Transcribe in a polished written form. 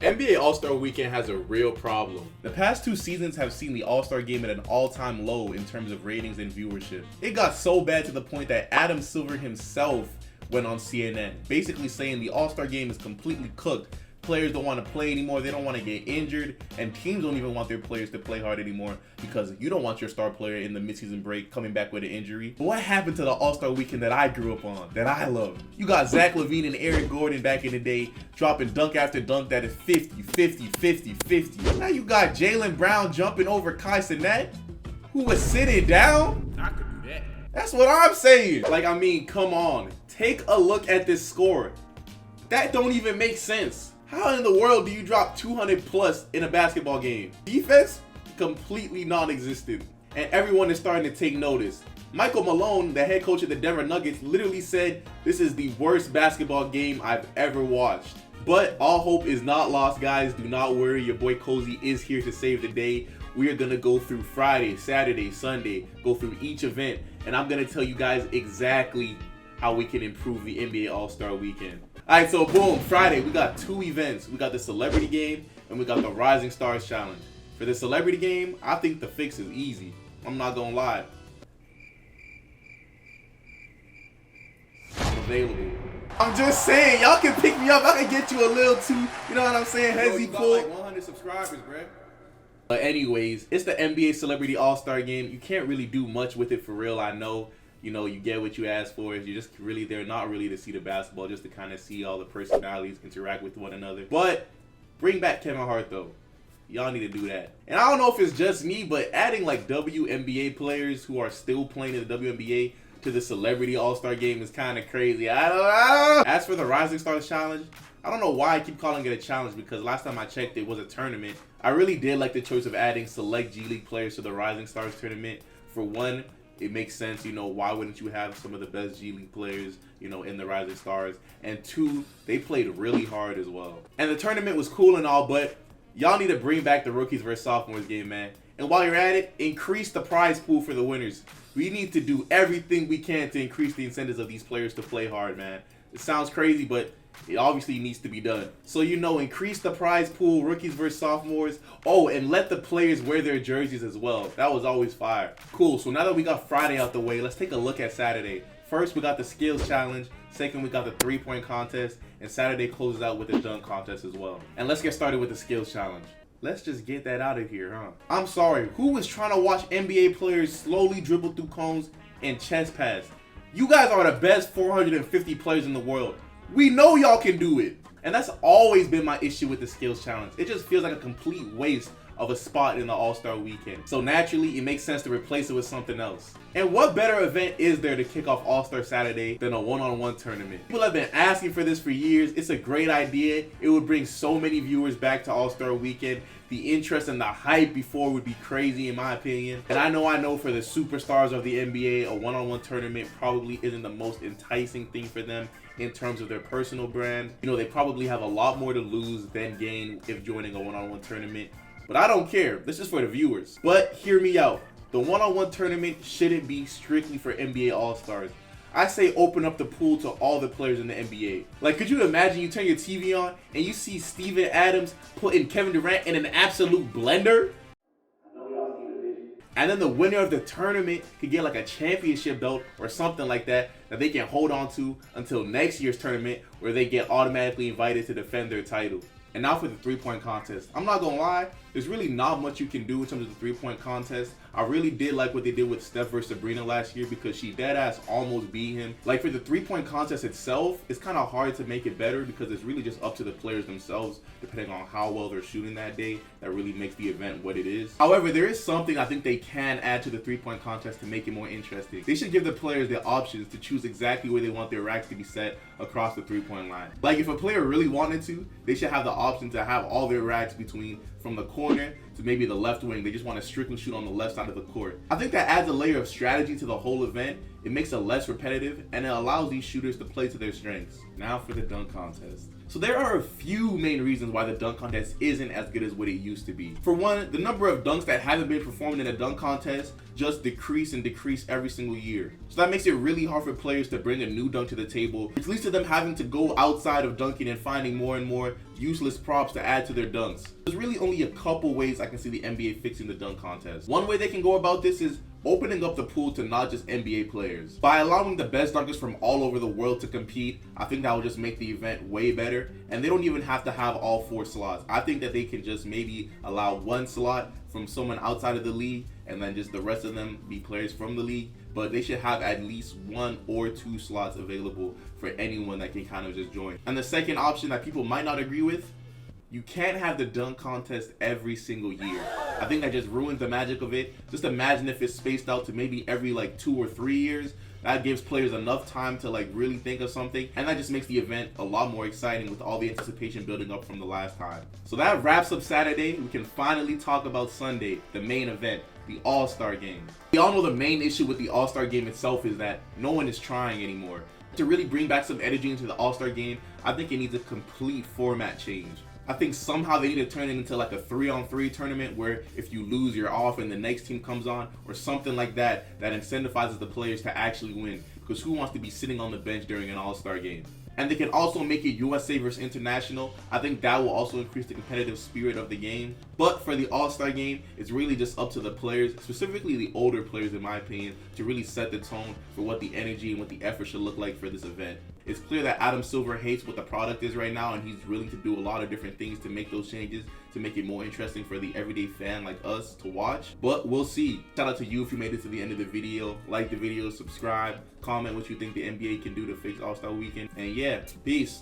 NBA All-Star Weekend has a real problem. The past 2 seasons have seen the All-Star game at an all-time low in terms of ratings and viewership. It got so bad to the point that Adam Silver himself went on CNN, basically saying the All-Star game is completely cooked. Players don't want to play anymore, they don't want to get injured, and teams don't even want their players to play hard anymore because you don't want your star player in the midseason break coming back with an injury. But what happened to the All-Star Weekend that I grew up on, that I loved? You got Zach LaVine and Eric Gordon back in the day dropping dunk after dunk that is 50, 50, 50, 50. Now you got Jaylen Brown jumping over Kai Cenat, who was sitting down. I could do that. That's what I'm saying. Like, I mean, come on. Take a look at this score. That don't even make sense. How in the world do you drop 200 plus in a basketball game? Defense? Completely non-existent. And everyone is starting to take notice. Michael Malone, the head coach of the Denver Nuggets, literally said, "This is the worst basketball game I've ever watched." But all hope is not lost, guys. Do not worry. Your boy Cozy is here to save the day. We are going to go through Friday, Saturday, Sunday, go through each event. And I'm going to tell you guys exactly how we can improve the NBA All-Star Weekend. Alright, so boom, Friday, we got 2 events. We got the Celebrity Game, and we got the Rising Stars Challenge. For the Celebrity Game, I think the fix is easy. I'm not gonna lie. I'm available. I'm just saying, y'all can pick me up. I can get you a little too, you know what I'm saying, hezzy pull. Like 100 subscribers, bruh. But anyways, it's the NBA Celebrity All-Star Game. You can't really do much with it for real, I know. You know, you get what you ask for. You're just really there, not really to see the basketball, just to kind of see all the personalities interact with one another. But bring back Kevin Hart, though. Y'all need to do that. And I don't know if it's just me, but adding like WNBA players who are still playing in the WNBA to the Celebrity All-Star Game is kind of crazy. I don't know. As for the Rising Stars Challenge, I don't know why I keep calling it a challenge, because last time I checked, it was a tournament. I really did like the choice of adding select G League players to the Rising Stars tournament. For one, it makes sense, you know, why wouldn't you have some of the best G League players, you know, in the Rising Stars? And 2, they played really hard as well. And the tournament was cool and all, but y'all need to bring back the rookies versus sophomores game, man. And while you're at it, increase the prize pool for the winners. We need to do everything we can to increase the incentives of these players to play hard, man. It sounds crazy, but it obviously needs to be done. So, you know, increase the prize pool, rookies versus sophomores. Oh, and let the players wear their jerseys as well. That was always fire. Cool, so now that we got Friday out the way, let's take a look at Saturday. First, we got the skills challenge. Second, we got the 3-point contest. And Saturday closes out with the dunk contest as well. And let's get started with the skills challenge. Let's just get that out of here, huh? I'm sorry, who was trying to watch NBA players slowly dribble through cones and chest pass? You guys are the best 450 players in the world. We know y'all can do it. And that's always been my issue with the skills challenge. It just feels like a complete waste of a spot in the All-Star Weekend. So naturally, it makes sense to replace it with something else. And what better event is there to kick off All-Star Saturday than a one-on-one tournament? People have been asking for this for years. It's a great idea. It would bring so many viewers back to All-Star Weekend. The interest and the hype before would be crazy in my opinion. And I know for the superstars of the NBA, a one-on-one tournament probably isn't the most enticing thing for them in terms of their personal brand. You know, they probably have a lot more to lose than gain if joining a one-on-one tournament. But I don't care. This is for the viewers. But hear me out. The one-on-one tournament shouldn't be strictly for NBA All-Stars. I say open up the pool to all the players in the NBA. Like, could you imagine you turn your TV on and you see Steven Adams putting Kevin Durant in an absolute blender? And then the winner of the tournament could get like a championship belt or something like that they can hold on to until next year's tournament, where they get automatically invited to defend their title. And now for the 3-point contest. I'm not gonna lie, there's really not much you can do in terms of the 3-point contest. I really did like what they did with Steph versus Sabrina last year, because she deadass almost beat him. Like, for the 3-point contest itself, it's kind of hard to make it better because it's really just up to the players themselves, depending on how well they're shooting that day. That really makes the event what it is. However, there is something I think they can add to the 3-point contest to make it more interesting. They should give the players the options to choose exactly where they want their racks to be set across the 3-point line. Like, if a player really wanted to, they should have the option to have all their racks between from the corner to maybe the left wing. They just want to strictly shoot on the left side of the court. I think that adds a layer of strategy to the whole event. It makes it less repetitive, and it allows these shooters to play to their strengths. Now for the dunk contest. So there are a few main reasons why the dunk contest isn't as good as what it used to be. For one, the number of dunks that haven't been performed in a dunk contest just decrease every single year. So that makes it really hard for players to bring a new dunk to the table, which leads to them having to go outside of dunking and finding more and more useless props to add to their dunks. There's really only a couple ways I can see the NBA fixing the dunk contest. One way they can go about this is opening up the pool to not just NBA players. By allowing the best dunkers from all over the world to compete, I think that will just make the event way better, and they don't even have to have all 4 slots. I think that they can just maybe allow 1 slot from someone outside of the league, and then just the rest of them be players from the league. But they should have at least 1 or 2 slots available for anyone that can kind of just join. And the second option that people might not agree with, you can't have the dunk contest every single year. I think that just ruins the magic of it. Just imagine if it's spaced out to maybe every like 2 or 3 years. That gives players enough time to like really think of something, and that just makes the event a lot more exciting with all the anticipation building up from the last time. So that wraps up Saturday. We can finally talk about Sunday, the main event, the All-Star Game. We all know the main issue with the All-Star Game itself is that no one is trying anymore. To really bring back some energy into the All-Star Game, I think it needs a complete format change. I think somehow they need to turn it into like a 3-on-3 tournament where if you lose, you're off and the next team comes on, or something like that, that incentivizes the players to actually win. Because who wants to be sitting on the bench during an All-Star game? And they can also make it USA versus international. I think that will also increase the competitive spirit of the game. But for the All-Star game, it's really just up to the players, specifically the older players in my opinion, to really set the tone for what the energy and what the effort should look like for this event. It's clear that Adam Silver hates what the product is right now, and he's willing to do a lot of different things to make those changes, to make it more interesting for the everyday fan like us to watch. But we'll see. Shout out to you if you made it to the end of the video. Like the video, subscribe, comment what you think the NBA can do to fix All-Star Weekend. And yeah, peace.